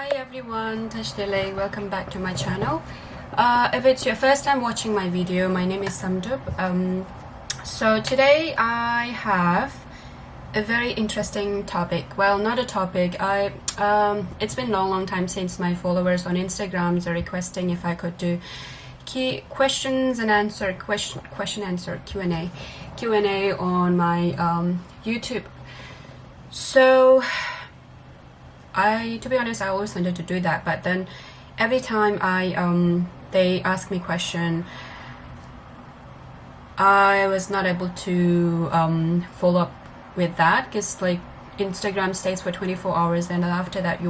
Hi everyone, Tashdele, welcome back to my channel. If it's your first time watching my video, my name is Samdub. So today I have a very interesting topic. Well, not a topic. It's been a long time since my followers on Instagram are requesting if I could do question answer Q&A on my YouTube. So to be honest, I always wanted to do that, but then every time they ask me question, I was not able to follow up with that, because like Instagram stays for 24 hours and after that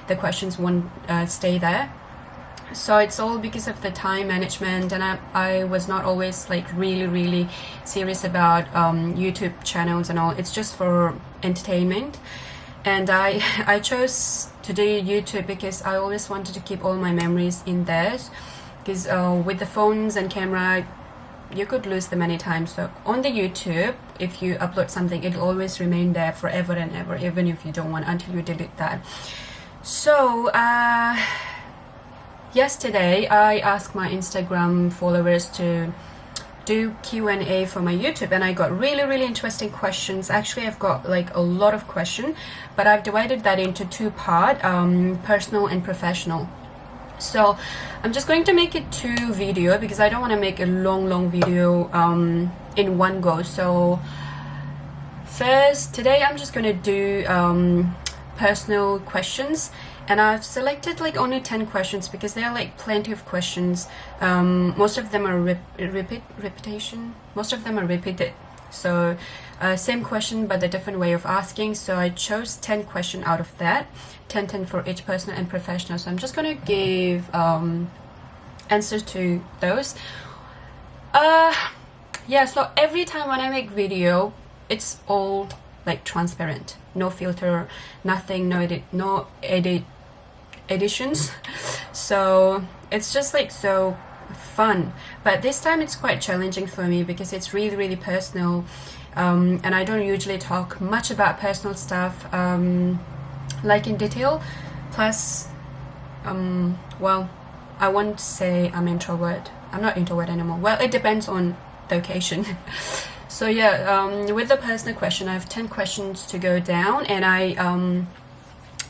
the questions won't stay there. So it's all because of the time management, and I was not always like really serious about YouTube channels and all. It's just for entertainment. And I chose to do YouTube because I always wanted to keep all my memories in there, because with the phones and camera you could lose them anytime. So on the YouTube, if you upload something, it'll always remain there forever and ever, even if you don't want, until you delete that. So yesterday I asked my Instagram followers to do Q&A for my YouTube, and I got really interesting questions. Actually, I've got like a lot of questions, but I've divided that into two parts, personal and professional. So I'm just going to make it two video because I don't want to make a long video in one go. So first, today I'm just going to do personal questions, and I've selected like only 10 questions because there are like plenty of questions. Most of them are repetition. Most of them are repeated. So same question but a different way of asking. So I chose 10 questions out of that, 10 for each personal and professional. So I'm just gonna give answers to those. Yeah, so every time when I make video, it's all like transparent, no filter, nothing, no editions. So it's just like so fun, but this time it's quite challenging for me because it's really personal, and I don't usually talk much about personal stuff like in detail. Plus well, I won't say I'm introvert. I'm not introvert anymore. Well, it depends on the occasion. So yeah, with the personal question, I have 10 questions to go down, and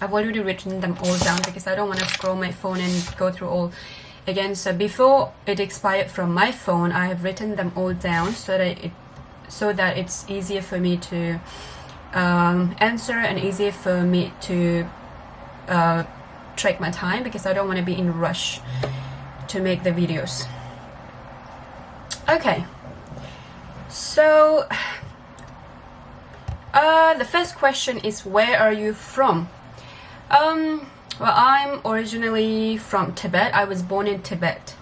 I've already written them all down because I don't want to scroll my phone and go through all again. So before it expired from my phone, I have written them all down so that it's easier for me to answer and easier for me to track my time, because I don't want to be in a rush to make the videos. Okay. So the first question is, where are you from? Well, I'm originally from Tibet. I was born in Tibet.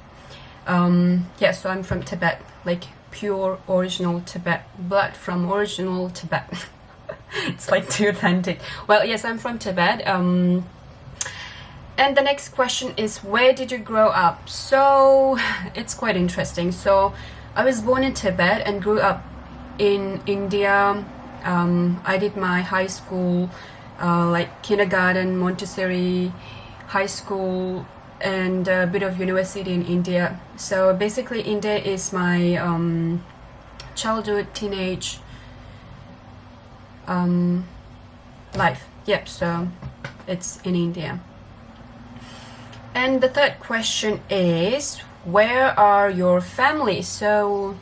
Yeah, so I'm from Tibet, like pure original Tibet, blood from original Tibet. It's like too authentic. Well, yes, I'm from Tibet. And the next question is, where did you grow up? So it's quite interesting. So I was born in Tibet and grew up in India. I did my high school, like kindergarten, Montessori, high school, and a bit of university in India. So basically India is my childhood, teenage life. Yep, so it's in India. And the third question is, where are your families? So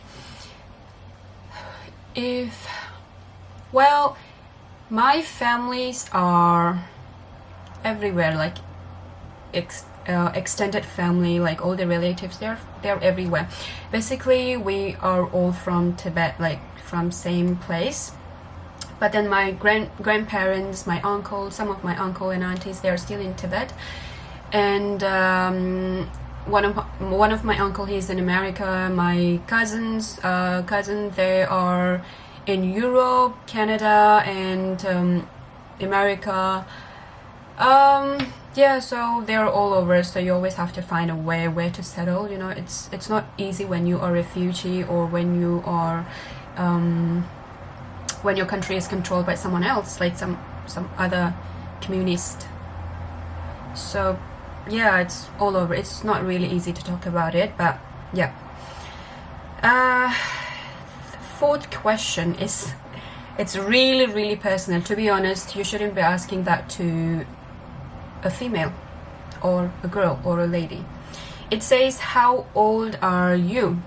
well, my families are everywhere, like extended family, like all the relatives, they're everywhere. Basically we are all from Tibet, like from same place. But then my grandparents, my uncle, some of my uncle and aunties, they are still in Tibet. And one of my uncle, he's in America. My cousins they are in Europe, Canada, and America. Yeah, so they're all over. So you always have to find a way where to settle. You know, it's not easy when you are a refugee, or when you are when your country is controlled by someone else, like some other communist So yeah, it's all over. It's not really easy to talk about it, but yeah. Fourth question is, it's really personal. To be honest, you shouldn't be asking that to a female or a girl or a lady. It says, how old are you?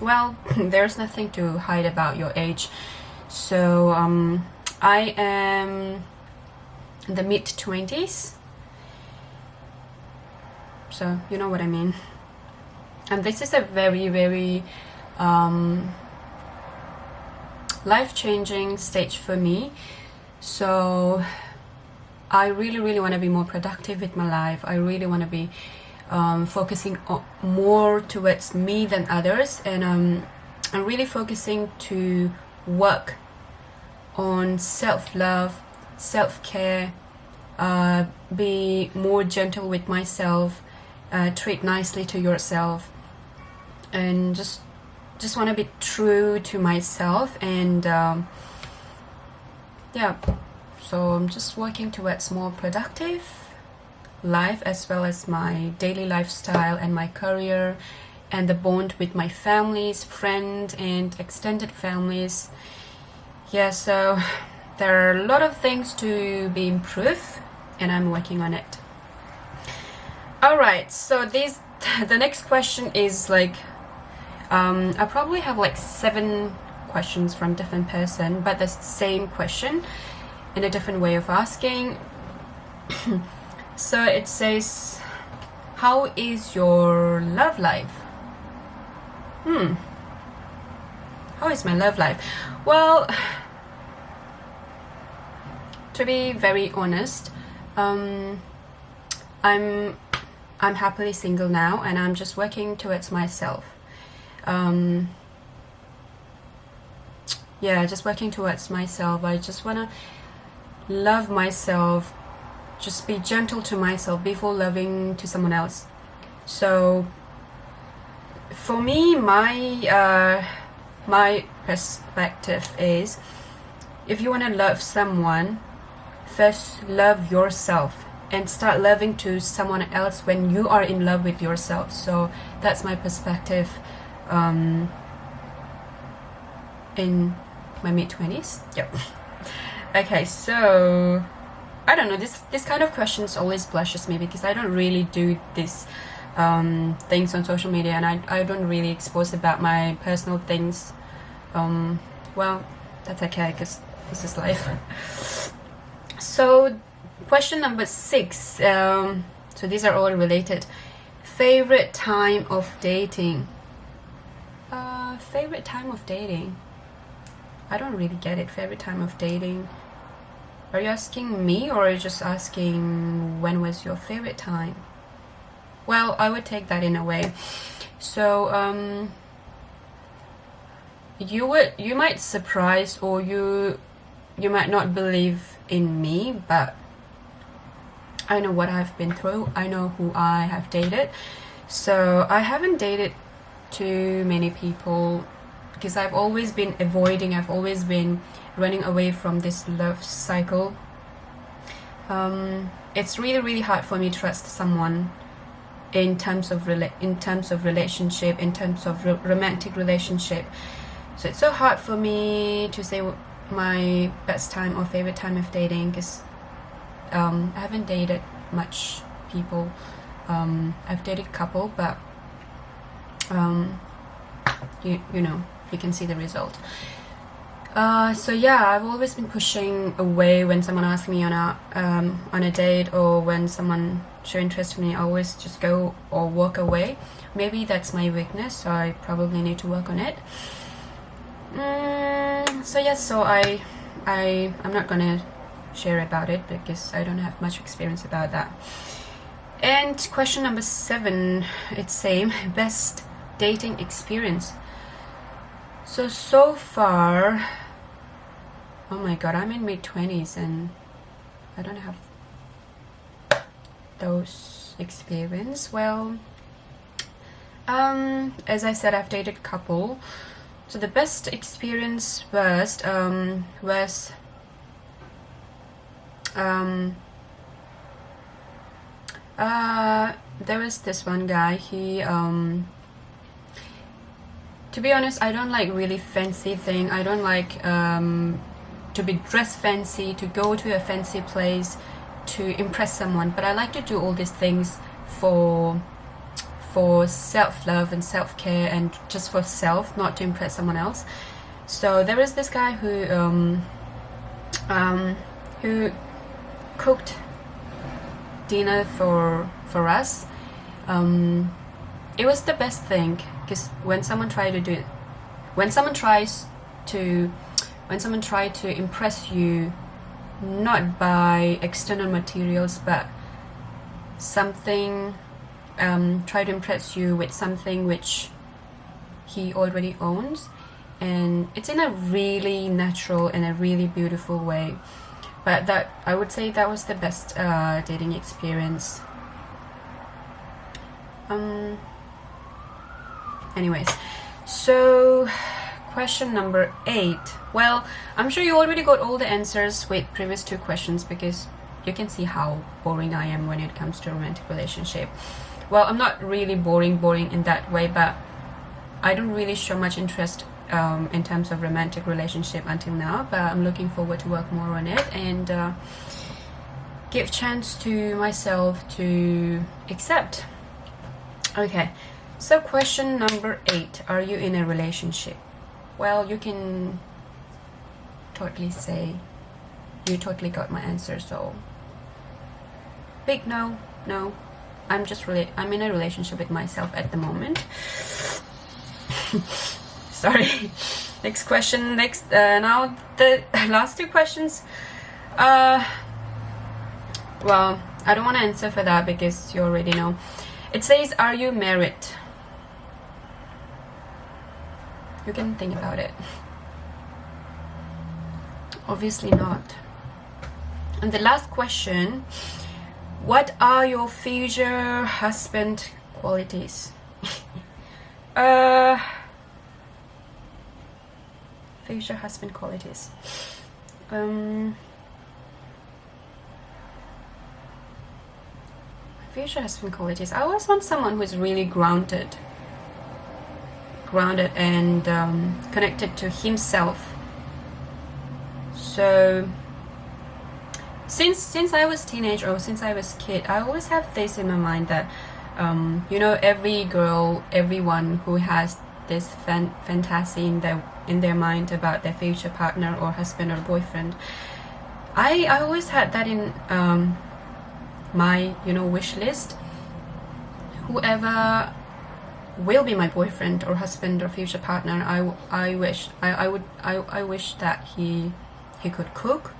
Well, there's nothing to hide about your age. So I am in the mid-20s. So you know what I mean. And this is a very life-changing stage for me. So I really want to be more productive with my life. I really want to be focusing more towards me than others, and I'm really focusing to work on self-love, self-care, be more gentle with myself, treat nicely to yourself, and just want to be true to myself. And yeah, so I'm just working towards more productive life, as well as my daily lifestyle and my career and the bond with my families, friends and extended families. Yeah, so there are a lot of things to be improved, and I'm working on it. Alright, so the next question is like, I probably have like 7 questions from different person, but the same question in a different way of asking. So it says, how is your love life? How is my love life? Well, to be very honest, I'm happily single now, and I'm just working towards myself. Yeah, just working towards myself. I just wanna love myself, just be gentle to myself before loving to someone else. So for me, my perspective is, if you want to love someone, first love yourself and start loving to someone else when you are in love with yourself. So that's my perspective in my mid-20s. Yep. Okay, so I don't know, this kind of questions always blushes me, because I don't really do this things on social media, and I don't really expose about my personal things. Well, that's okay, because this is life. So question number 6, so these are all related. Favorite time of dating. Favorite time of dating, I don't really get it. Favorite time of dating, are you asking me, or are you just asking when was your favorite time? Well, I would take that in a way. So you might surprise, or you might not believe in me, but I know what I've been through. I know who I have dated. So I haven't dated too many people, because I've always been avoiding, I've always been running away from this love cycle. It's really hard for me to trust someone in terms of relationship, in terms of romantic relationship. So it's so hard for me to say my best time or favorite time of dating, because I haven't dated much people. I've dated a couple, but you know, you can see the result. So yeah, I've always been pushing away when someone asks me on a date, or when someone show interest in me. I always just go or walk away. Maybe that's my weakness, so I probably need to work on it. So yes, so I'm not gonna share about it, because I don't have much experience about that. And question number 7, it's same, best dating experience. So far, oh my god, I'm in mid-20s and I don't have those experience. Well, as I said, I've dated a couple. So the best experience was There was this one guy, he to be honest, I don't like really fancy thing. I don't like to be dressed fancy, to go to a fancy place to impress someone, but I like to do all these things for self-love and self-care and just for self, not to impress someone else. So there was this guy who cooked dinner for us. It was the best thing, because when someone tries to impress you, not by external materials, but something, try to impress you with something which he already owns, and it's in a really natural and a really beautiful way. But that, I would say, that was the best dating experience. Anyways, so question number 8. Well, I'm sure you already got all the answers with previous 2 questions, because you can see how boring I am when it comes to a romantic relationship. Well, I'm not really boring in that way, but I don't really show much interest in terms of romantic relationship until now, but I'm looking forward to work more on it and give chance to myself to accept. Okay, so question number 8. Are you in a relationship? Well, you can totally say you totally got my answer, so big no. I'm in a relationship with myself at the moment. Sorry. Next question. Now the last 2 questions. Well, I don't want to answer for that because you already know. It says, are you married? You can think about it. Obviously not. And the last question, what are your future husband qualities? Future husband qualities. Future husband qualities. I always want someone who is really grounded and connected to himself. So since I was teenage or since I was kid, I always have this in my mind that you know, every girl, everyone who has this fantasy in their mind about their future partner or husband or boyfriend, I always had that in my, you know, wish list. Whoever will be my boyfriend or husband or future partner, I wish that he could cook,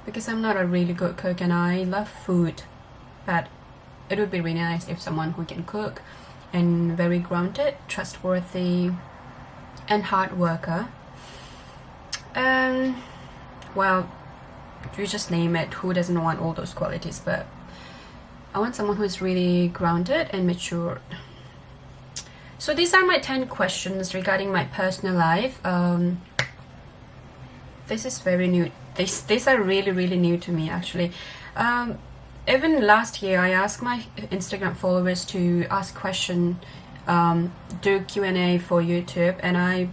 because I'm not a really good cook and I love food, but it would be really nice if someone who can cook and very grounded, trustworthy and hard worker. Well, you just name it, who doesn't want all those qualities, but I want someone who is really grounded and mature. So these are my 10 questions regarding my personal life. This is very new. These are really new to me, actually. Even last year, I asked my Instagram followers to ask questions, do Q&A for YouTube, and I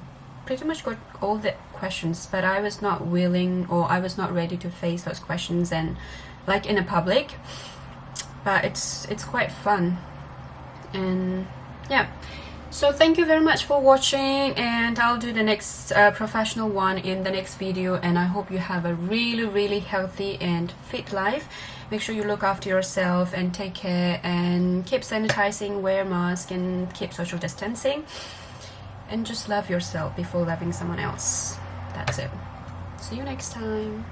pretty much got all the questions, but I was not willing, or I was not ready to face those questions and like in a public. But it's quite fun, and yeah. So thank you very much for watching, and I'll do the next professional one in the next video, and I hope you have a really healthy and fit life. Make sure you look after yourself and take care and keep sanitizing, wear mask and keep social distancing, and just love yourself before loving someone else. That's it. See you next time.